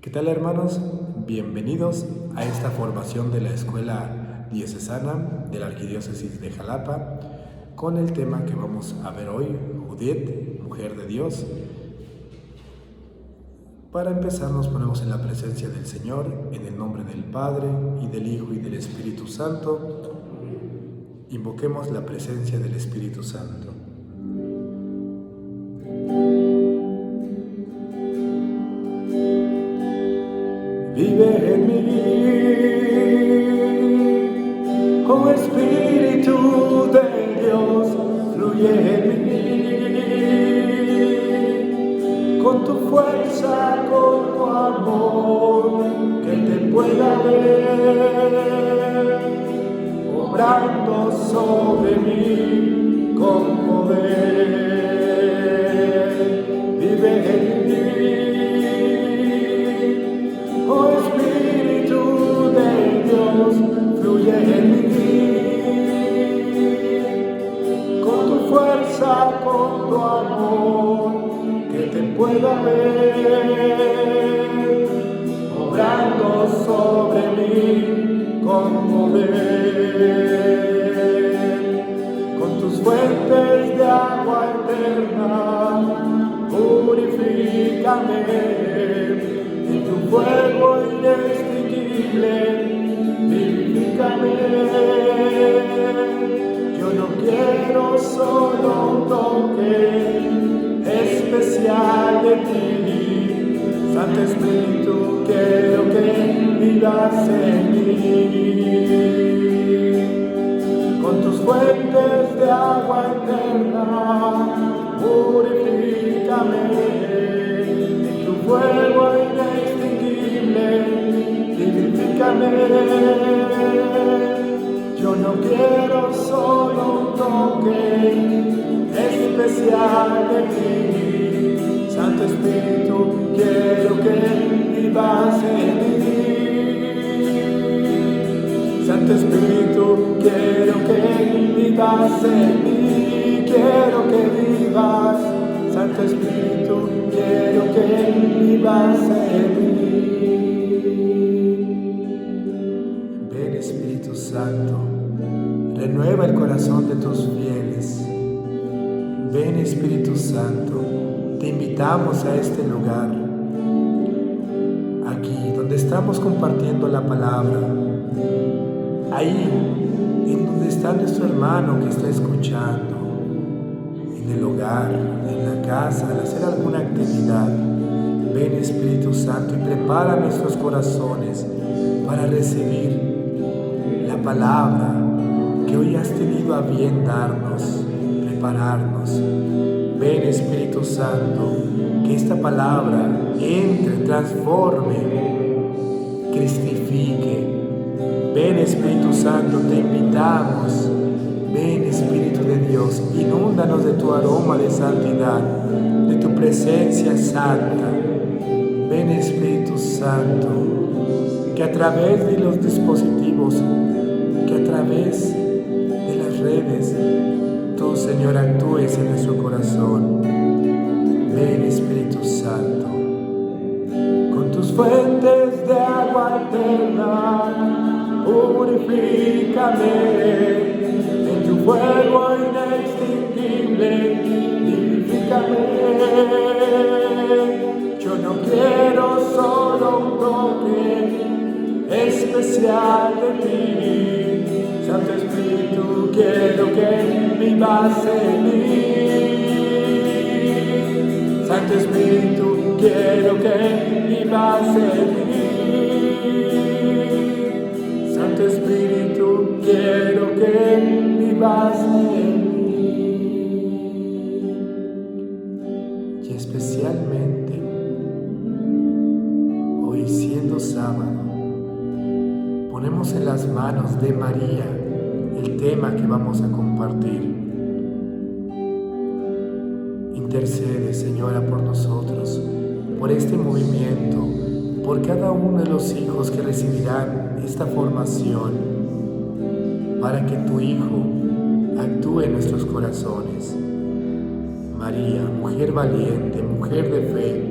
¿Qué tal, hermanos? Bienvenidos a esta formación de la Escuela Diocesana de la Arquidiócesis de Jalapa con el tema que vamos a ver hoy, Judith, mujer de Dios. Para empezar nos ponemos en la presencia del Señor, en el nombre del Padre, y del Hijo, y del Espíritu Santo. Invoquemos la presencia del Espíritu Santo. Vive en mí, oh Espíritu de Dios, fluye en mí, con tu fuerza, con tu amor, que te pueda ver, obrando sobre mí con poder. Vive en mí, oh Espíritu de Dios, fluye en mí, con tu fuerza, con tu amor, que te pueda ver, obrando sobre mí con poder. Con tus fuentes de agua eterna, purifícame, en tu fuego inextinguible, vivifícame. Yo no quiero solo un toque especial de ti, Santo Espíritu, quiero que vivas en mí. Con tus fuentes de agua eterna, purifícame, en tu fuego inextinguible, vivifícame. Yo no quiero solo un toque especial de ti, Santo Espíritu, quiero que vivas en mí. Santo Espíritu, quiero que vivas en mí, quiero que vivas. Santo Espíritu, quiero que vivas en mí. Ven, Espíritu Santo, renueva el corazón de tus fieles. Ven, Espíritu Santo, te invitamos a este lugar, aquí donde estamos compartiendo la palabra, ahí en donde está nuestro hermano que está escuchando, en el hogar, en la casa, al hacer alguna actividad. Ven, Espíritu Santo, y prepara nuestros corazones para recibir la palabra que hoy has tenido a bien darnos, prepararnos. Ven, Espíritu Santo, que esta palabra entre, transforme, cristifique. Ven, Espíritu Santo, te invitamos. Ven, Espíritu de Dios, inúndanos de tu aroma de santidad, de tu presencia santa. Ven, Espíritu Santo, que a través de los dispositivos, que a través de las redes, tú, Señor, actúes en nuestro corazón. Ven, Espíritu Santo, con tus fuentes de agua eterna, purifícame, en tu fuego inextinguible, vivifícame. Yo no quiero solo un toque especial de ti, Santo Espíritu, quiero que vivas en mí. Santo Espíritu, quiero que vivas en mí. Santo Espíritu, quiero que vivas en mí. Y especialmente hoy, siendo sábado, ponemos en las manos de María el tema que vamos a compartir. Intercede, Señora, por nosotros, por este movimiento, por cada uno de los hijos que recibirán esta formación, para que tu Hijo actúe en nuestros corazones. María, mujer valiente, mujer de fe,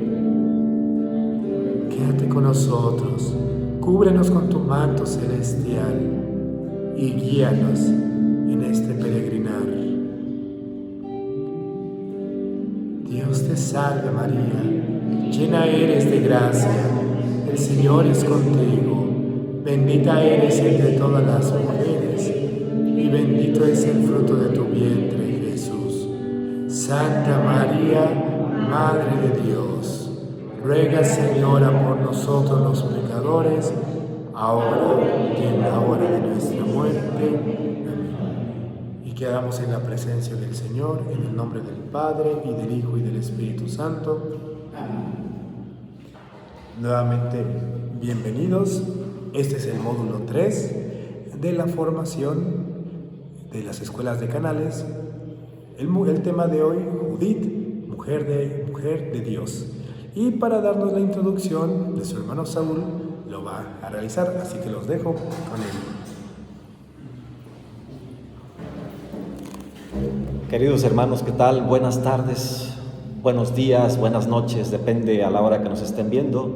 quédate con con nosotros, cúbrenos con tu manto celestial y guíanos en este peregrinar. Dios te salve María, llena eres de gracia, el Señor es contigo, bendita eres entre todas las mujeres, y bendito es el fruto de tu vientre, Jesús. Santa María, Madre de Dios, ruega, Señora, por nosotros los pecadores, ahora y en la hora de nuestra muerte. Amén. Y quedamos en la presencia del Señor, en el nombre del Padre, y del Hijo, y del Espíritu Santo. Amén. Nuevamente, bienvenidos. Este es el módulo 3 de la formación de las escuelas de canales. El tema de hoy, Judith, mujer de Dios. Y para darnos la introducción, de su hermano Saúl lo va a realizar, así que los dejo con él. Queridos hermanos, ¿qué tal? Buenas tardes, buenos días, buenas noches, depende a la hora que nos estén viendo.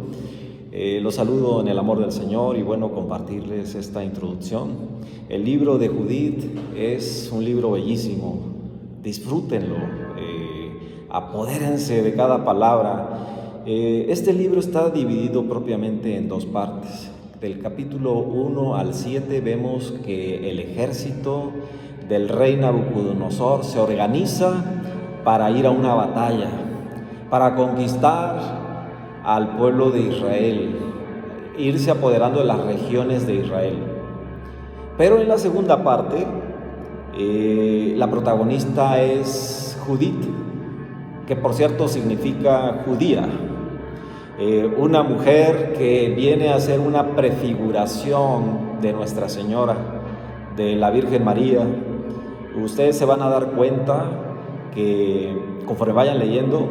Los saludo en el amor del Señor y bueno, compartirles esta introducción. El libro de Judith es un libro bellísimo, disfrútenlo, apodérense de cada palabra. Este libro está dividido propiamente en dos partes. Del capítulo 1 al 7 vemos que el ejército del rey Nabucodonosor se organiza para ir a una batalla, para conquistar al pueblo de Israel, irse apoderando de las regiones de Israel. Pero en la segunda parte, la protagonista es Judith, que por cierto significa judía, una mujer que viene a ser una prefiguración de Nuestra Señora, de la Virgen María. Ustedes se van a dar cuenta que conforme vayan leyendo,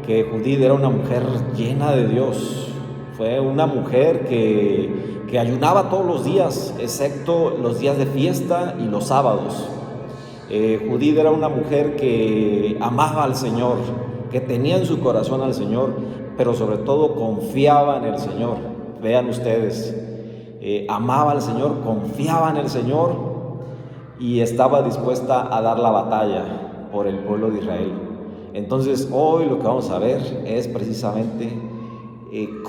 que Judith era una mujer llena de Dios. Fue una mujer que ayunaba todos los días, excepto los días de fiesta y los sábados. Judith era una mujer que amaba al Señor, que tenía en su corazón al Señor, pero sobre todo confiaba en el Señor. Vean ustedes, amaba al Señor, confiaba en el Señor y estaba dispuesta a dar la batalla por el pueblo de Israel. Entonces hoy lo que vamos a ver es precisamente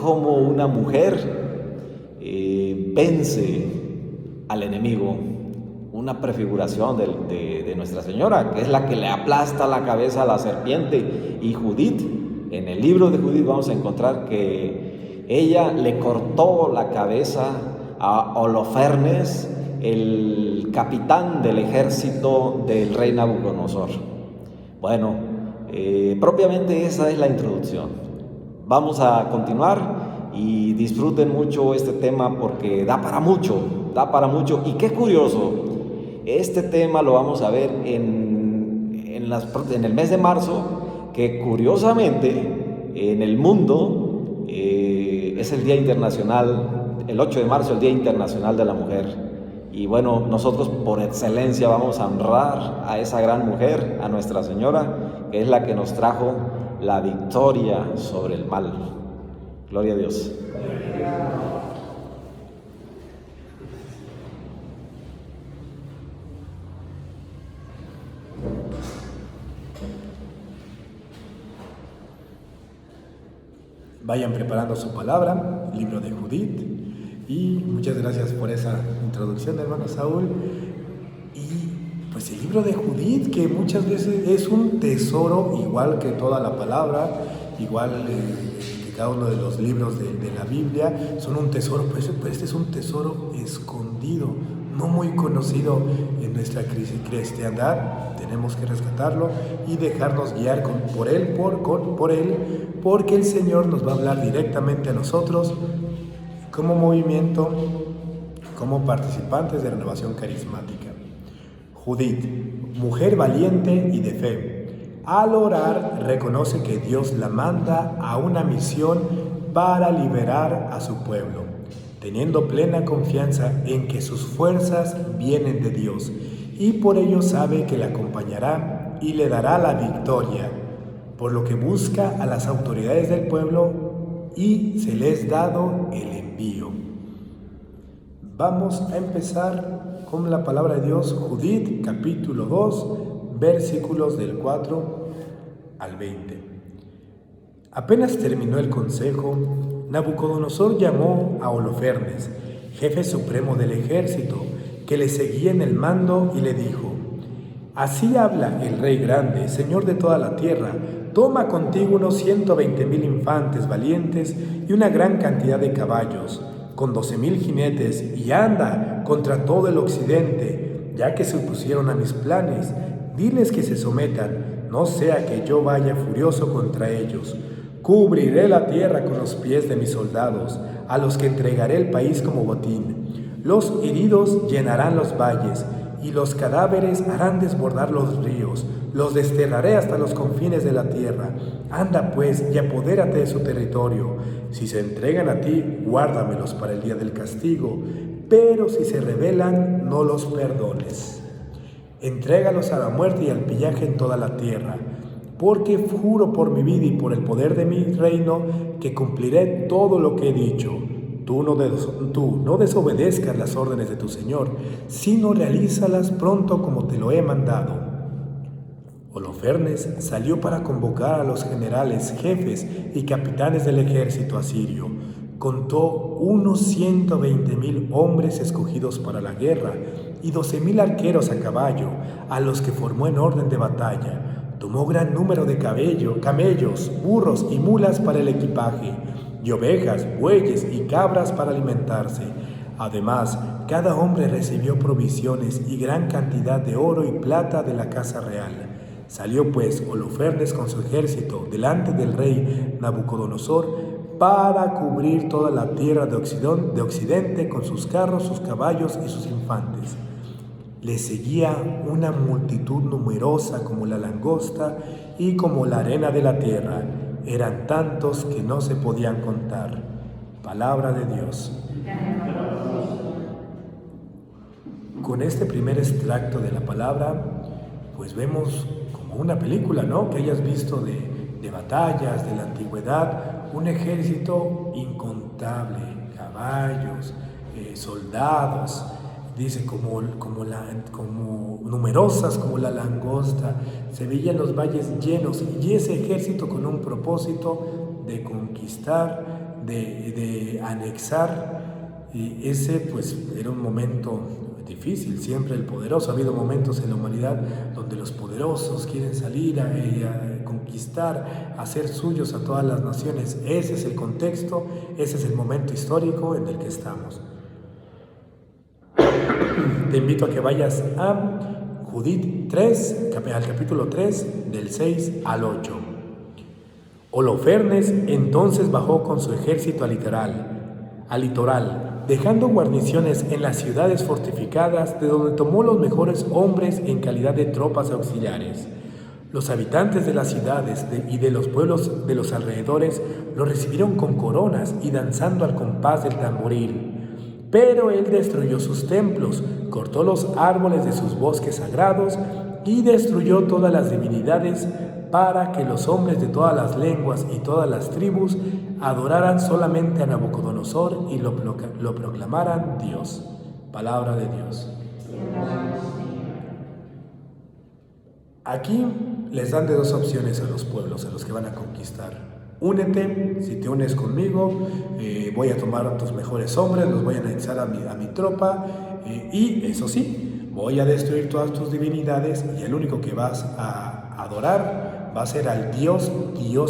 cómo una mujer vence al enemigo, una prefiguración de Nuestra Señora, que es la que le aplasta la cabeza a la serpiente. Y Judith, en el libro de Judith vamos a encontrar que ella le cortó la cabeza a Holofernes, el capitán del ejército del rey Nabucodonosor. Bueno, propiamente esa es la introducción. Vamos a continuar y disfruten mucho este tema porque da para mucho. Y qué curioso, este tema lo vamos a ver en el mes de marzo, que curiosamente en el mundo es el Día Internacional, el 8 de marzo, el Día Internacional de la Mujer. Y bueno, nosotros por excelencia vamos a honrar a esa gran mujer, a Nuestra Señora, que es la que nos trajo la victoria sobre el mal. Gloria a Dios. Vayan preparando su palabra, el libro de Judith. Y muchas gracias por esa introducción, hermano Saúl. Y pues el libro de Judith, que muchas veces es un tesoro, igual que toda la palabra, igual que cada uno de los libros de la Biblia, son un tesoro, pues este es un tesoro escondido, no muy conocido en nuestra cristiandad. Tenemos que rescatarlo y dejarnos guiar por él, porque el Señor nos va a hablar directamente a nosotros como movimiento, como participantes de Renovación Carismática. Judith, mujer valiente y de fe, al orar reconoce que Dios la manda a una misión para liberar a su pueblo, teniendo plena confianza en que sus fuerzas vienen de Dios, y por ello sabe que la acompañará y le dará la victoria, por lo que busca a las autoridades del pueblo y se les ha dado el envío. Vamos a empezar con la palabra de Dios, Judith, capítulo 2, versículos del 4 al 20. Apenas terminó el consejo, Nabucodonosor llamó a Holofernes, jefe supremo del ejército, que le seguía en el mando, y le dijo: Así habla el rey grande, señor de toda la tierra: toma contigo unos 120,000 infantes valientes y una gran cantidad de caballos, con 12,000 jinetes, y anda contra todo el occidente, ya que se opusieron a mis planes. Diles que se sometan, no sea que yo vaya furioso contra ellos. Cubriré la tierra con los pies de mis soldados, a los que entregaré el país como botín. Los heridos llenarán los valles, y los cadáveres harán desbordar los ríos. Los desterraré hasta los confines de la tierra. Anda pues y apodérate de su territorio. Si se entregan a ti, guárdamelos para el día del castigo, pero si se rebelan, no los perdones. Entrégalos a la muerte y al pillaje en toda la tierra, porque juro por mi vida y por el poder de mi reino que cumpliré todo lo que he dicho. Tú no desobedezcas las órdenes de tu Señor, sino realízalas pronto como te lo he mandado. Holofernes salió para convocar a los generales, jefes y capitanes del ejército asirio. Contó unos 120,000 hombres escogidos para la guerra y 12,000 arqueros a caballo, a los que formó en orden de batalla. Tomó gran número de camellos, burros y mulas para el equipaje, y ovejas, bueyes y cabras para alimentarse. Además, cada hombre recibió provisiones y gran cantidad de oro y plata de la casa real. Salió pues Holofernes con su ejército delante del rey Nabucodonosor para cubrir toda la tierra de Occidente con sus carros, sus caballos y sus infantes. Le seguía una multitud numerosa como la langosta y como la arena de la tierra. Eran tantos que no se podían contar. Palabra de Dios. Con este primer extracto de la palabra, pues vemos como una película, ¿no? Que hayas visto de batallas de la antigüedad, un ejército incontable, caballos, soldados, dice como numerosas como la langosta, se veían los valles llenos, y ese ejército con un propósito de conquistar, de anexar, y ese pues era un momento difícil. Siempre el poderoso, ha habido momentos en la humanidad donde los poderosos quieren salir a conquistar, a hacer suyos a todas las naciones. Ese es el contexto, ese es el momento histórico en el que estamos. Te invito a que vayas a Judith 3, al capítulo 3, del 6 al 8. Holofernes entonces bajó con su ejército al litoral, dejando guarniciones en las ciudades fortificadas, de donde tomó los mejores hombres en calidad de tropas auxiliares. Los habitantes de las ciudades y de los pueblos de los alrededores lo recibieron con coronas y danzando al compás del tamboril. Pero él destruyó sus templos, cortó los árboles de sus bosques sagrados y destruyó todas las divinidades, para que los hombres de todas las lenguas y todas las tribus adoraran solamente a Nabucodonosor y lo proclamaran Dios. Palabra de Dios. Aquí les dan de dos opciones a los pueblos, a los que van a conquistar. Únete, si te unes conmigo, voy a tomar a tus mejores hombres, los voy a anexar a mi tropa, y eso sí, voy a destruir todas tus divinidades, y el único que vas a adorar va a ser al Dios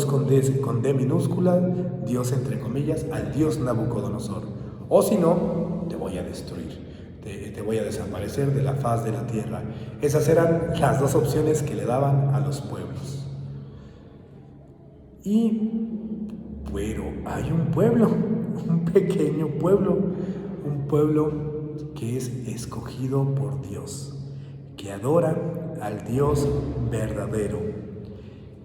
con D minúscula, Dios entre comillas, al Dios Nabucodonosor. O si no, te voy a destruir, te voy a desaparecer de la faz de la tierra. Esas eran las dos opciones que le daban a los pueblos. Pero hay un pueblo, un pequeño pueblo, un pueblo que es escogido por Dios, que adora al Dios verdadero.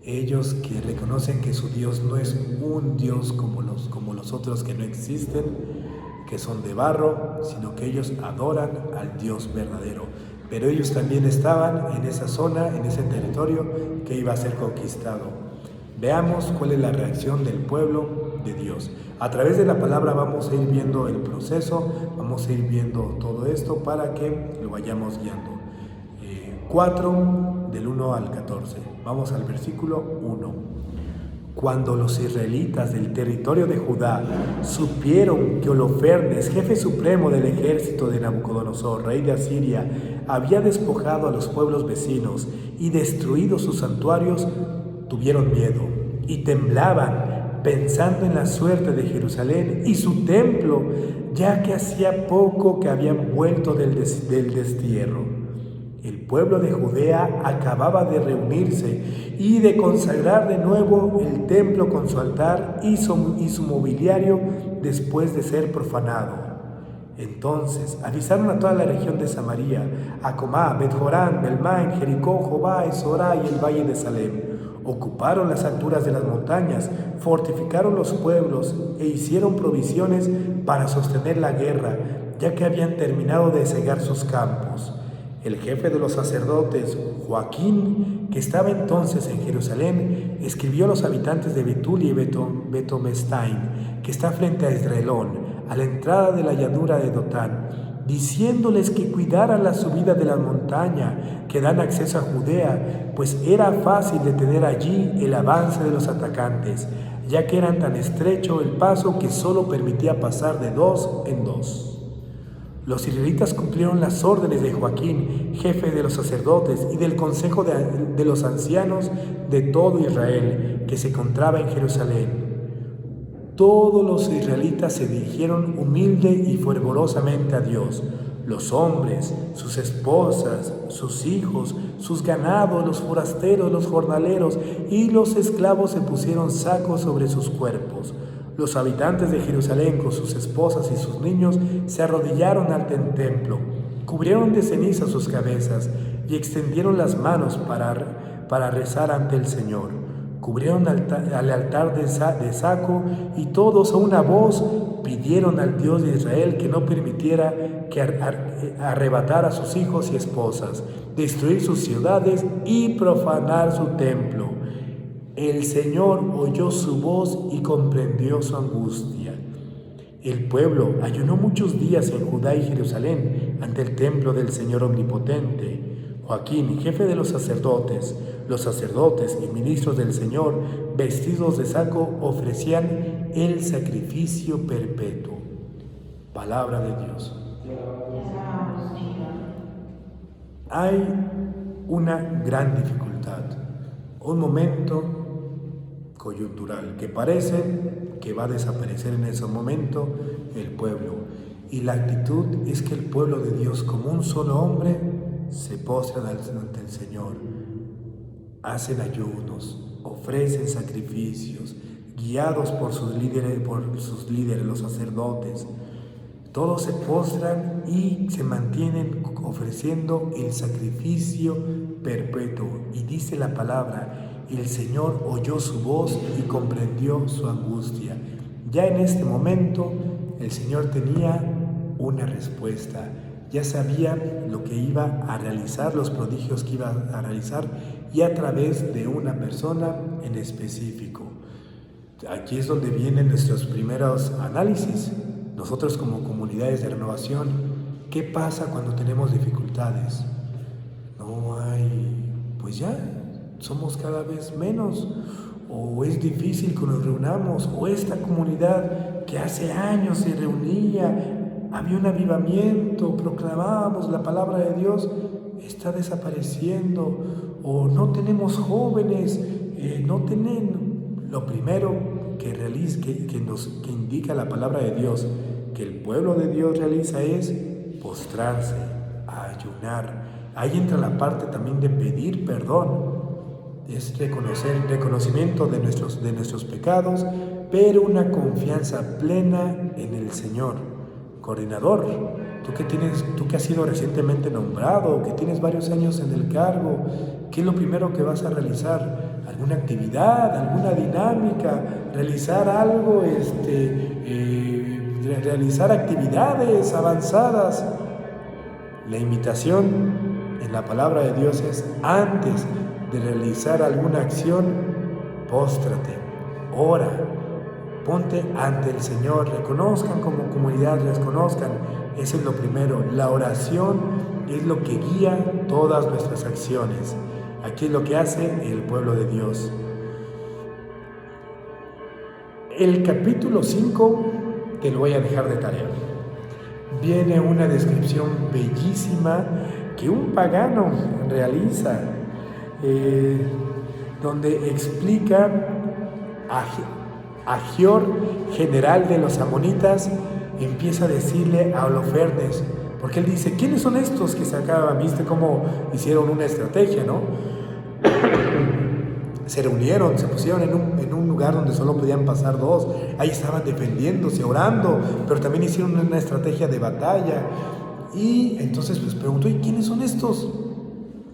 Ellos que reconocen que su Dios no es un Dios como los otros que no existen, que son de barro, sino que ellos adoran al Dios verdadero. Pero ellos también estaban en esa zona, en ese territorio que iba a ser conquistado. Veamos cuál es la reacción del pueblo de Dios. A través de la palabra vamos a ir viendo el proceso, vamos a ir viendo todo esto para que lo vayamos guiando. 4 del 1 al 14. Vamos al versículo 1. Cuando los israelitas del territorio de Judá supieron que Holofernes, jefe supremo del ejército de Nabucodonosor, rey de Asiria, había despojado a los pueblos vecinos y destruido sus santuarios, tuvieron miedo y temblaban, pensando en la suerte de Jerusalén y su templo, ya que hacía poco que habían vuelto del destierro. El pueblo de Judea acababa de reunirse y de consagrar de nuevo el templo con su altar y su mobiliario después de ser profanado. Entonces avisaron a toda la región de Samaria, a Comá, Bet-Jorán, Belmán, Jericó, Jobá, Esorá y el valle de Salem. Ocuparon las alturas de las montañas, fortificaron los pueblos e hicieron provisiones para sostener la guerra, ya que habían terminado de cegar sus campos. El jefe de los sacerdotes, Joaquín, que estaba entonces en Jerusalén, escribió a los habitantes de Betul y Betomestain, que está frente a Esdraelón, a la entrada de la llanura de Dotán, diciéndoles que cuidaran la subida de la montaña que dan acceso a Judea, pues era fácil detener allí el avance de los atacantes, ya que era tan estrecho el paso que solo permitía pasar de 2 en 2. Los israelitas cumplieron las órdenes de Joaquín, jefe de los sacerdotes, y del consejo de los ancianos de todo Israel, que se encontraba en Jerusalén. Todos los israelitas se dirigieron humilde y fervorosamente a Dios. Los hombres, sus esposas, sus hijos, sus ganados, los forasteros, los jornaleros y los esclavos se pusieron sacos sobre sus cuerpos. Los habitantes de Jerusalén con sus esposas y sus niños se arrodillaron ante el templo, cubrieron de ceniza sus cabezas y extendieron las manos para rezar ante el Señor. Cubrieron al altar de saco y todos a una voz pidieron al Dios de Israel que no permitiera que arrebatara a sus hijos y esposas, destruir sus ciudades y profanar su templo. El Señor oyó su voz y comprendió su angustia. El pueblo ayunó muchos días en Judá y Jerusalén ante el templo del Señor Omnipotente. Joaquín, jefe de los sacerdotes y ministros del Señor, vestidos de saco, ofrecían el sacrificio perpetuo. Palabra de Dios. Hay una gran dificultad, un momento coyuntural que parece que va a desaparecer en ese momento el pueblo, y la actitud es que el pueblo de Dios, como un solo hombre, se postran ante el Señor, hacen ayunos, ofrecen sacrificios, guiados por sus líderes, los sacerdotes. Todos se postran y se mantienen ofreciendo el sacrificio perpetuo. Y dice la palabra: el Señor oyó su voz y comprendió su angustia. Ya en este momento el Señor tenía una respuesta. Ya sabía lo que iba a realizar, los prodigios que iba a realizar, y a través de una persona en específico. Aquí es donde vienen nuestros primeros análisis. Nosotros como comunidades de renovación, ¿qué pasa cuando tenemos dificultades? No hay, pues ya, somos cada vez menos, o es difícil que nos reunamos, o esta comunidad que hace años se reunía, había un avivamiento, proclamábamos la palabra de Dios, está desapareciendo, o no tenemos jóvenes, no tienen. Lo primero que indica la palabra de Dios, que el pueblo de Dios realiza, es postrarse, ayunar. Ahí entra la parte también de pedir perdón, es reconocimiento de nuestros pecados, pero una confianza plena en el Señor. Coordinador, tú que has sido recientemente nombrado, que tienes varios años en el cargo, ¿qué es lo primero que vas a realizar? ¿Alguna actividad, alguna dinámica, realizar algo, realizar actividades avanzadas? La invitación en la palabra de Dios es, antes de realizar alguna acción, póstrate, ora, ponte ante el Señor, reconozcan como comunidad, reconozcan, eso es lo primero. La oración es lo que guía todas nuestras acciones. Aquí es lo que hace el pueblo de Dios. El capítulo 5 te lo voy a dejar de tarea. Viene una descripción bellísima que un pagano realiza, donde explica a Ahior, general de los amonitas, empieza a decirle a Holofernes, porque él dice, ¿quiénes son estos que se acaban? ¿Viste cómo hicieron una estrategia, no? Se reunieron, se pusieron en un lugar donde solo podían pasar dos. Ahí estaban defendiéndose, orando, pero también hicieron una estrategia de batalla. Y entonces pues preguntó, ¿y quiénes son estos?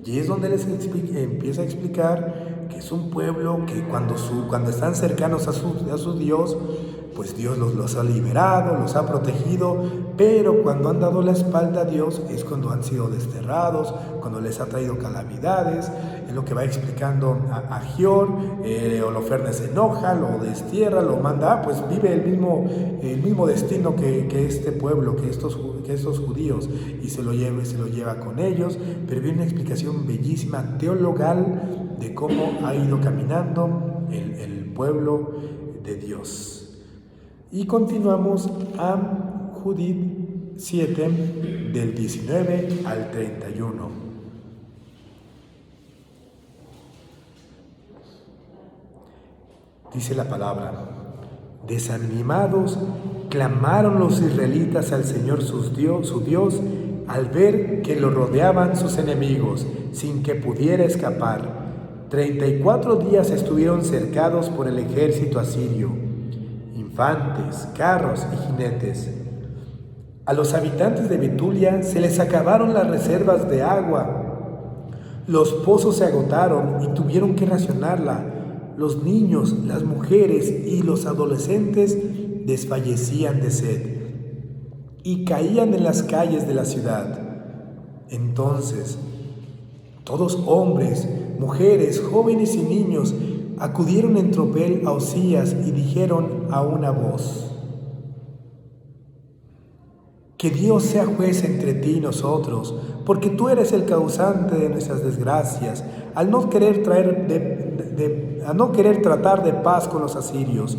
Y es donde les empieza a explicar que es un pueblo que cuando están cercanos a su Dios, pues Dios los ha liberado, los ha protegido, pero cuando han dado la espalda a Dios es cuando han sido desterrados, cuando les ha traído calamidades. Es lo que va explicando a Ahior. Holofernes se enoja, lo destierra, lo manda, pues vive el mismo destino que este pueblo, que estos judíos, y se lo lleva con ellos. Pero viene una explicación bellísima, teologal, de cómo ha ido caminando el pueblo de Dios. Y continuamos a Judith 7, del 19 al 31. Dice la palabra: desanimados, clamaron los israelitas al Señor su Dios, al ver que lo rodeaban sus enemigos, sin que pudiera escapar. 34 días estuvieron cercados por el ejército asirio, infantes, carros y jinetes. A los habitantes de Betulia se les acabaron las reservas de agua. Los pozos se agotaron y tuvieron que racionarla. Los niños, las mujeres y los adolescentes desfallecían de sed y caían en las calles de la ciudad. Entonces, todos hombres, mujeres, jóvenes y niños acudieron en tropel a Osías y dijeron a una voz: que Dios sea juez entre ti y nosotros, porque tú eres el causante de nuestras desgracias, al no querer tratar de paz con los asirios.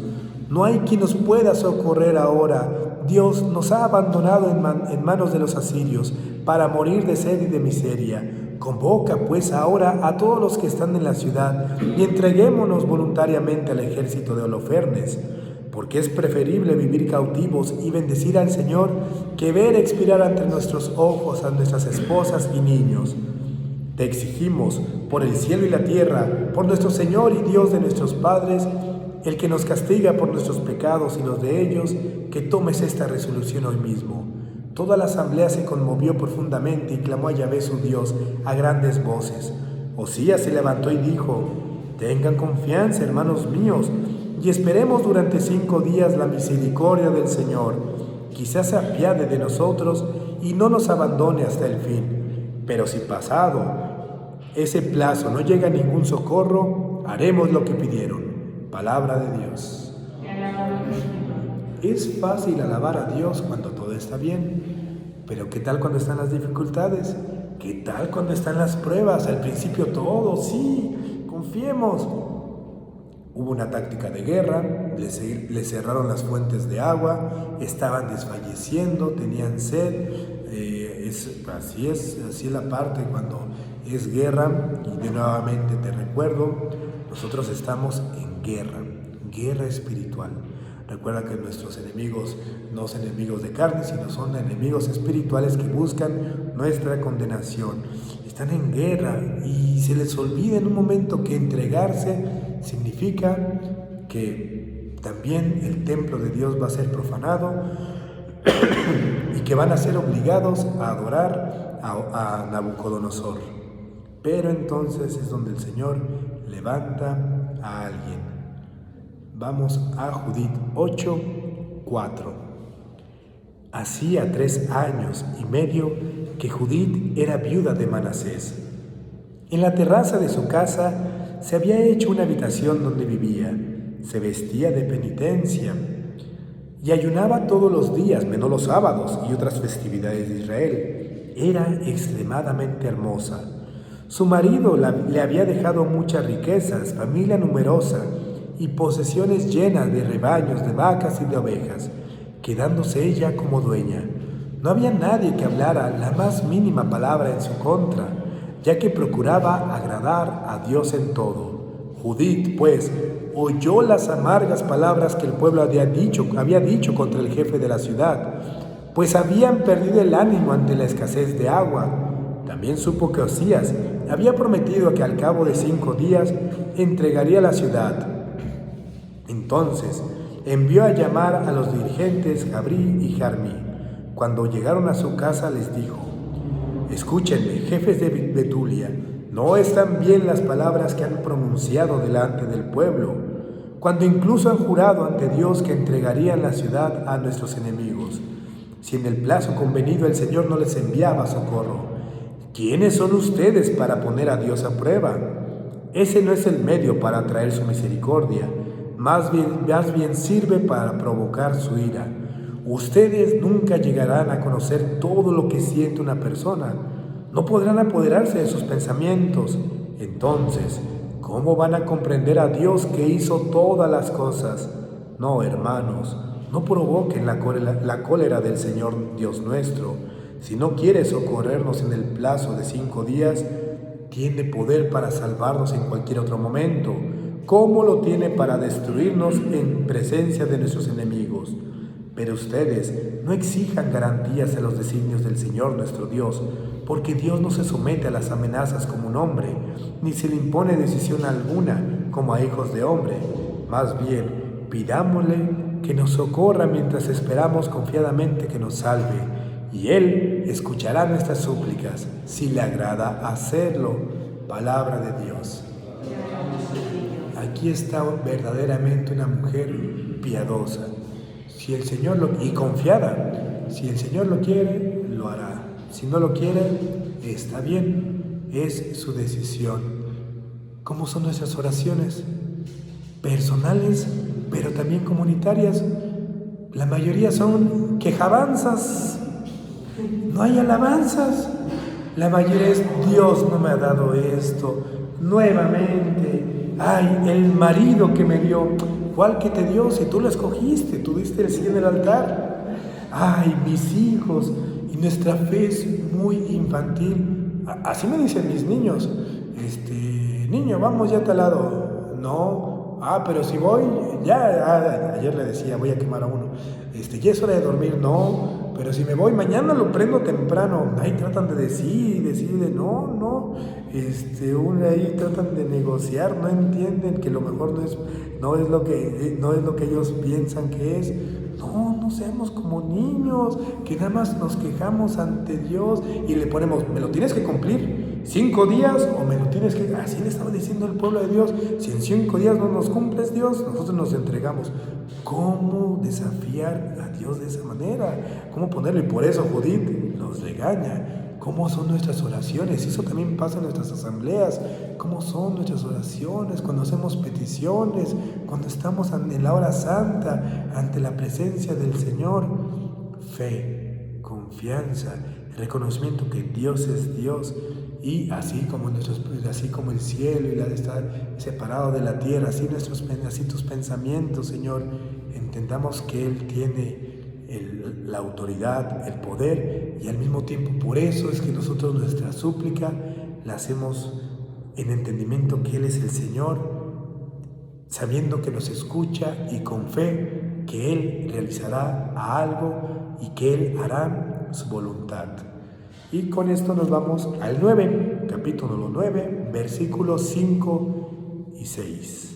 No hay quien nos pueda socorrer ahora. Dios nos ha abandonado en manos de los asirios para morir de sed y de miseria. Convoca pues ahora a todos los que están en la ciudad y entreguémonos voluntariamente al ejército de Holofernes, porque es preferible vivir cautivos y bendecir al Señor que ver expirar ante nuestros ojos a nuestras esposas y niños. Te exigimos, por el cielo y la tierra, por nuestro Señor y Dios de nuestros padres, el que nos castiga por nuestros pecados y los de ellos, que tomes esta resolución hoy mismo. Toda la asamblea se conmovió profundamente y clamó a Yahvé su Dios a grandes voces. Osías se levantó y dijo: tengan confianza, hermanos míos, y esperemos durante 5 días la misericordia del Señor. Quizás se apiade de nosotros y no nos abandone hasta el fin. Pero si pasado ese plazo no llega ningún socorro, haremos lo que pidieron. Palabra de Dios. Es fácil alabar a Dios cuando todo está bien, pero ¿qué tal cuando están las dificultades? ¿Qué tal cuando están las pruebas? Al principio todo, sí, confiemos. Hubo una táctica de guerra, les cerraron las fuentes de agua, estaban desfalleciendo, tenían sed. Así es la parte cuando es guerra. Y de nuevamente te recuerdo, nosotros estamos en guerra espiritual. Recuerda que nuestros enemigos no son enemigos de carne, sino son enemigos espirituales que buscan nuestra condenación. Están en guerra y se les olvida en un momento que entregarse significa que también el templo de Dios va a ser profanado y que van a ser obligados a adorar a Nabucodonosor. Pero entonces es donde el Señor levanta a alguien. Vamos a Judith 8:4. Hacía 3 años y medio que Judith era viuda de Manasés. En la terraza de su casa se había hecho una habitación donde vivía, se vestía de penitencia y ayunaba todos los días, menos los sábados y otras festividades de Israel. Era extremadamente hermosa. Su marido le había dejado muchas riquezas, familia numerosa y posesiones llenas de rebaños, de vacas y de ovejas, quedándose ella como dueña. No había nadie que hablara la más mínima palabra en su contra, ya que procuraba agradar a Dios en todo. Judith, pues, oyó las amargas palabras que el pueblo había dicho contra el jefe de la ciudad, pues habían perdido el ánimo ante la escasez de agua. También supo que Osías había prometido que al cabo de 5 días entregaría la ciudad. Entonces envió a llamar a los dirigentes Jabrí y Jarmí. Cuando llegaron a su casa les dijo: «Escúchenme, jefes de Betulia, no están bien las palabras que han pronunciado delante del pueblo, cuando incluso han jurado ante Dios que entregarían la ciudad a nuestros enemigos, si en el plazo convenido el Señor no les enviaba socorro. ¿Quiénes son ustedes para poner a Dios a prueba? Ese no es el medio para traer su misericordia, más bien sirve para provocar su ira. Ustedes nunca llegarán a conocer todo lo que siente una persona, no podrán apoderarse de sus pensamientos. Entonces, ¿cómo van a comprender a Dios que hizo todas las cosas? No, hermanos, no provoquen la cólera del Señor Dios nuestro. Si no quiere socorrernos en el plazo de 5 días, tiene poder para salvarnos en cualquier otro momento, como lo tiene para destruirnos en presencia de nuestros enemigos. Pero ustedes no exijan garantías a los designios del Señor nuestro Dios, porque Dios no se somete a las amenazas como un hombre, ni se le impone decisión alguna como a hijos de hombre. Más bien, pidámosle que nos socorra mientras esperamos confiadamente que nos salve, y Él escuchará nuestras súplicas, si le agrada hacerlo». Palabra de Dios. Aquí está verdaderamente una mujer piadosa, si el Señor y confiada. Si el Señor lo quiere, lo hará. Si no lo quiere, está bien, es su decisión. ¿Cómo son nuestras oraciones? Personales, pero también comunitarias. La mayoría son quejabanzas. No hay alabanzas. La mayoría es: Dios no me ha dado esto. Nuevamente, ay, el marido que me dio. ¿Cuál que te dio? Si tú lo escogiste, tú diste el sí en el altar. Ay, mis hijos. Y nuestra fe es muy infantil. Así me dicen mis niños: niño, vamos ya a tal lado. No. Pero si voy, ya, ayer le decía, voy a quemar a uno. Ya es hora de dormir. No. Pero si me voy, mañana lo prendo temprano. Ahí tratan de decir de no. Ahí tratan de negociar, no entienden que lo mejor no es lo que ellos piensan que es. No seamos como niños, que nada más nos quejamos ante Dios y le ponemos: me lo tienes que cumplir 5 días o me lo tienes que... Así le estaba diciendo el pueblo de Dios: si en 5 días no nos cumples, Dios, nosotros nos entregamos. ¿Cómo desafiar a Dios de esa manera? ¿Cómo ponerlo? Y por eso Judith los regaña. ¿Cómo son nuestras oraciones? Eso también pasa en nuestras asambleas. ¿Cómo son nuestras oraciones cuando hacemos peticiones, cuando estamos en la hora santa, ante la presencia del Señor? Fe, confianza, reconocimiento que Dios es Dios, y así como el cielo y la de estar separado de la tierra, así tus pensamientos, Señor, entendamos que Él tiene la autoridad, el poder, y al mismo tiempo por eso es que nosotros nuestra súplica la hacemos en entendimiento que Él es el Señor, sabiendo que nos escucha y con fe que Él realizará algo y que Él hará su voluntad. Y con esto nos vamos al 9, capítulo 9, versículos 5 y 6.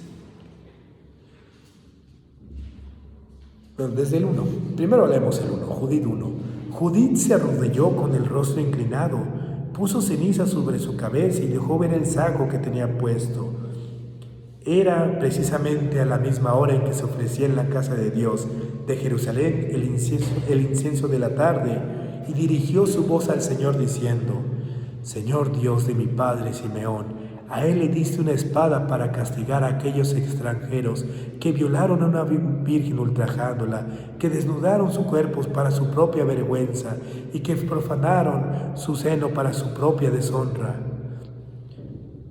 Bueno, desde el 1. Primero leemos el 1, Judith 1. Judith se arrodilló con el rostro inclinado, puso ceniza sobre su cabeza y dejó ver el saco que tenía puesto. Era precisamente a la misma hora en que se ofrecía en la casa de Dios de Jerusalén el incienso de la tarde, y dirigió su voz al Señor diciendo: Señor Dios de mi padre Simeón, A él le diste una espada para castigar a aquellos extranjeros que violaron a una virgen ultrajándola, que desnudaron sus cuerpos para su propia vergüenza y que profanaron su seno para su propia deshonra.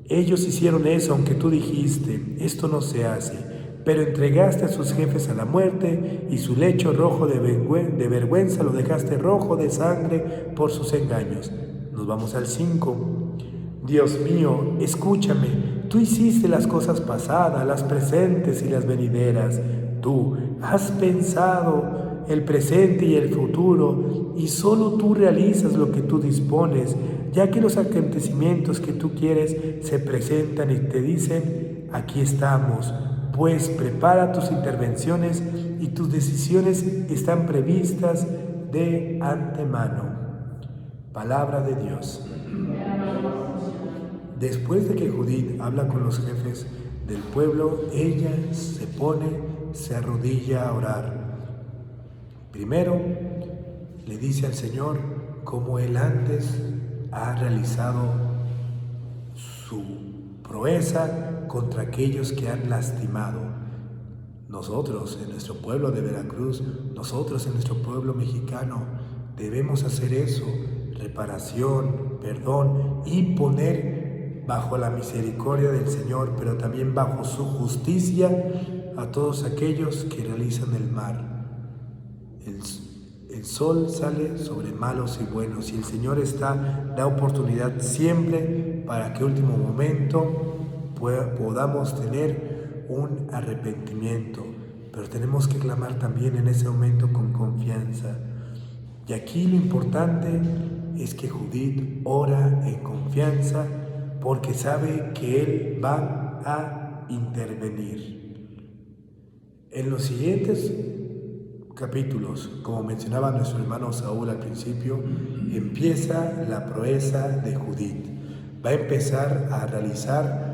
Ellos hicieron eso aunque tú dijiste, esto no se hace, pero entregaste a sus jefes a la muerte y su lecho rojo de vergüenza lo dejaste rojo de sangre por sus engaños. Nos vamos al 5. Dios mío, escúchame, tú hiciste las cosas pasadas, las presentes y las venideras. Tú has pensado el presente y el futuro, y solo tú realizas lo que tú dispones, ya que los acontecimientos que tú quieres se presentan y te dicen, aquí estamos, pues prepara tus intervenciones y tus decisiones están previstas de antemano. Palabra de Dios. Después de que Judith habla con los jefes del pueblo, ella se arrodilla a orar. Primero, le dice al Señor cómo Él antes ha realizado su proeza contra aquellos que han lastimado. Nosotros, en nuestro pueblo de Veracruz, nosotros en nuestro pueblo mexicano, debemos hacer eso, reparación, perdón y poner bajo la misericordia del Señor, pero también bajo su justicia a todos aquellos que realizan el mal. El sol sale sobre malos y buenos y el Señor da oportunidad siempre para que último momento podamos tener un arrepentimiento, pero tenemos que clamar también en ese momento con confianza. Y aquí lo importante es que Judith ora en confianza porque sabe que Él va a intervenir. En los siguientes capítulos, como mencionaba nuestro hermano Saúl al principio, empieza la proeza de Judith. Va a empezar a realizar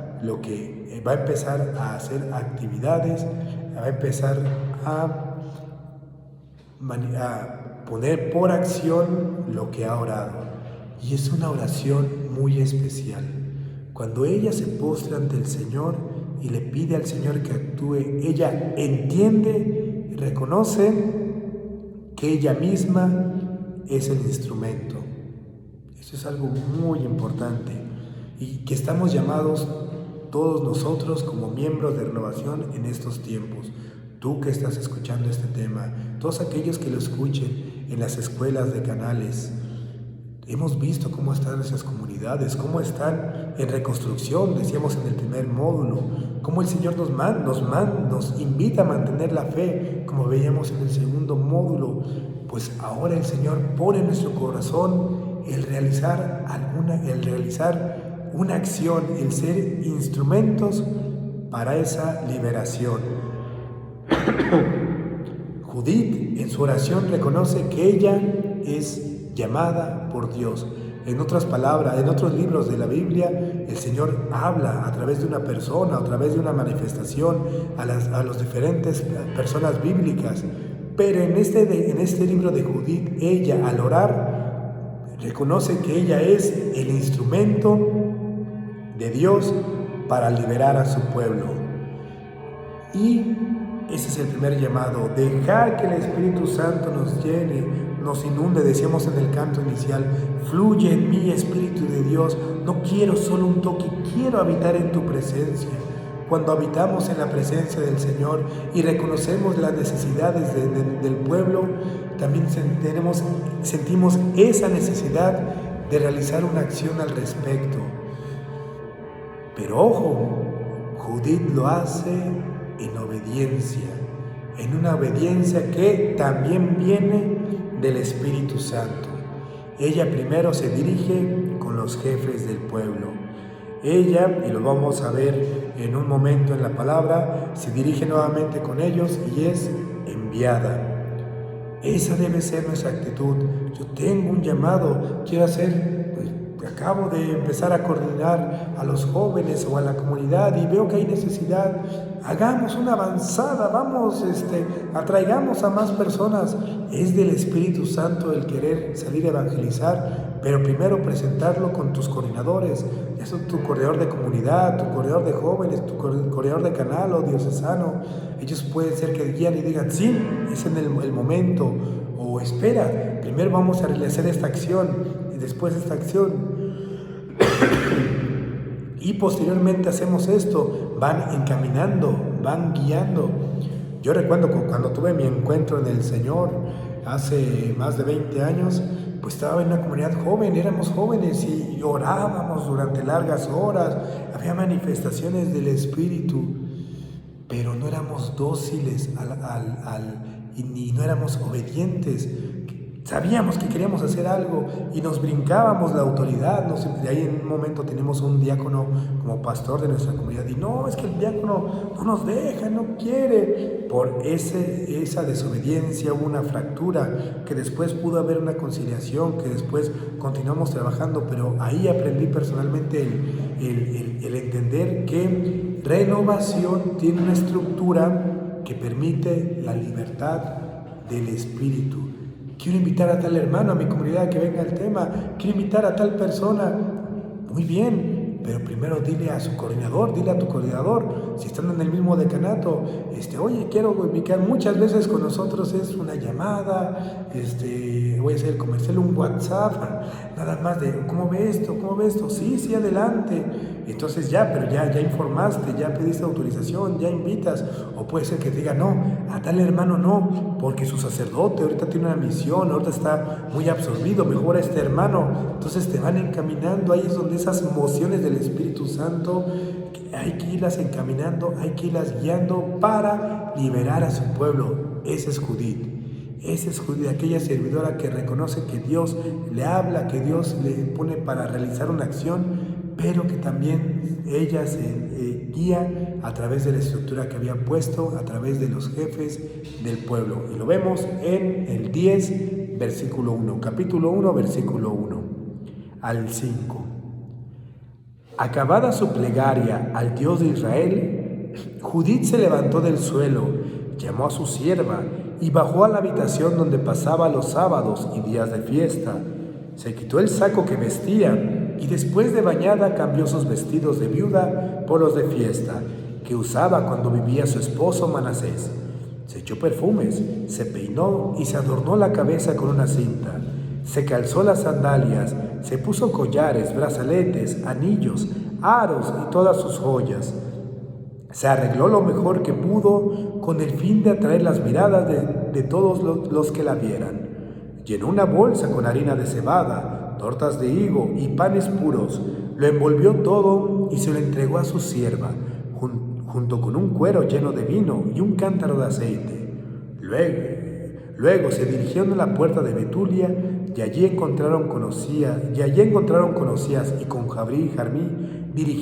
va a empezar a hacer actividades, va a empezar a poner por acción lo que ha orado. Y es una oración muy especial. Cuando ella se postra ante el Señor y le pide al Señor que actúe, ella entiende y reconoce que ella misma es el instrumento. Eso es algo muy importante y que estamos llamados todos nosotros como miembros de Renovación en estos tiempos. Tú que estás escuchando este tema, todos aquellos que lo escuchen en las escuelas de canales, hemos visto cómo están esas comunidades, cómo están en reconstrucción, decíamos en el primer módulo, cómo el Señor nos invita a mantener la fe, como veíamos en el segundo módulo. Pues ahora el Señor pone en nuestro corazón el realizar una acción, el ser instrumentos para esa liberación. Judith en su oración reconoce que ella es llamada por Dios. En otras palabras, en otros libros de la Biblia, el Señor habla a través de una persona, a través de una manifestación a las diferentes personas bíblicas. Pero en este libro de Judith, ella al orar reconoce que ella es el instrumento de Dios para liberar a su pueblo. Y ese es el primer llamado, dejar que el Espíritu Santo nos llene, nos inunde. Decíamos en el canto inicial, fluye en mí, Espíritu de Dios, no quiero solo un toque, quiero habitar en tu presencia. Cuando habitamos en la presencia del Señor y reconocemos las necesidades del pueblo, también sentimos esa necesidad de realizar una acción al respecto. Pero ojo, Judith lo hace en obediencia, en una obediencia que también viene del Espíritu Santo. Ella primero se dirige con los jefes del pueblo. Ella, y lo vamos a ver en un momento en la palabra, se dirige nuevamente con ellos y es enviada. Esa debe ser nuestra actitud. Yo tengo un llamado, quiero hacer, acabo de empezar a coordinar a los jóvenes o a la comunidad y veo que hay necesidad. Hagamos una avanzada, vamos, atraigamos a más personas. Es del Espíritu Santo el querer salir a evangelizar, pero primero presentarlo con tus coordinadores. Eso, tu coordinador de comunidad, tu coordinador de jóvenes, tu coordinador de canal o diocesano. Ellos pueden ser que guían y digan, sí, es en el momento. O espera, primero vamos a realizar esta acción y después esta acción. Y posteriormente hacemos esto, van encaminando, van guiando. Yo recuerdo cuando tuve mi encuentro en el Señor hace más de 20 años, pues estaba en una comunidad joven, éramos jóvenes y orábamos durante largas horas, había manifestaciones del Espíritu, pero no éramos dóciles y no éramos obedientes. Sabíamos que queríamos hacer algo y nos brincábamos la autoridad. De ahí en un momento tenemos un diácono como pastor de nuestra comunidad y no, es que el diácono no nos deja, no quiere. Por esa desobediencia hubo una fractura, que después pudo haber una conciliación, que después continuamos trabajando, pero ahí aprendí personalmente el entender que renovación tiene una estructura que permite la libertad del espíritu. Quiero invitar a tal hermano a mi comunidad que venga al tema. Quiero invitar a tal persona. Muy bien, pero primero dile a su coordinador, dile a tu coordinador, si están en el mismo decanato, oye, quiero ubicar. Muchas veces con nosotros es una llamada, voy a hacer el comercial, un WhatsApp, nada más de, ¿cómo ve esto? ¿Cómo ve esto? Sí, adelante. Entonces pero ya informaste, ya pediste autorización, ya invitas. O puede ser que te diga, no, a tal hermano no, porque su sacerdote ahorita tiene una misión, ahorita está muy absorbido, mejor a este hermano. Entonces te van encaminando. Ahí es donde esas mociones del Espíritu Santo hay que irlas encaminando, hay que irlas guiando para liberar a su pueblo. Ese es Judith. Esa es Judith, aquella servidora que reconoce que Dios le habla, que Dios le pone para realizar una acción, pero que también ella se guía a través de la estructura que había puesto, a través de los jefes del pueblo. Y lo vemos en el 10, versículo 1, capítulo 1, versículo 1 al 5. Acabada su plegaria al Dios de Israel, Judith se levantó del suelo, llamó a su sierva y bajó a la habitación donde pasaba los sábados y días de fiesta. Se quitó el saco que vestía y después de bañada cambió sus vestidos de viuda por los de fiesta que usaba cuando vivía su esposo Manasés. Se echó perfumes, se peinó y se adornó la cabeza con una cinta. Se calzó las sandalias, se puso collares, brazaletes, anillos, aros y todas sus joyas. Se arregló lo mejor que pudo con el fin de atraer las miradas de todos los que la vieran. Llenó una bolsa con harina de cebada, tortas de higo y panes puros. Lo envolvió todo y se lo entregó a su sierva, junto con un cuero lleno de vino y un cántaro de aceite. Luego se dirigieron a la puerta de Betulia y allí encontraron con Osías y con Jabrí y Jarmí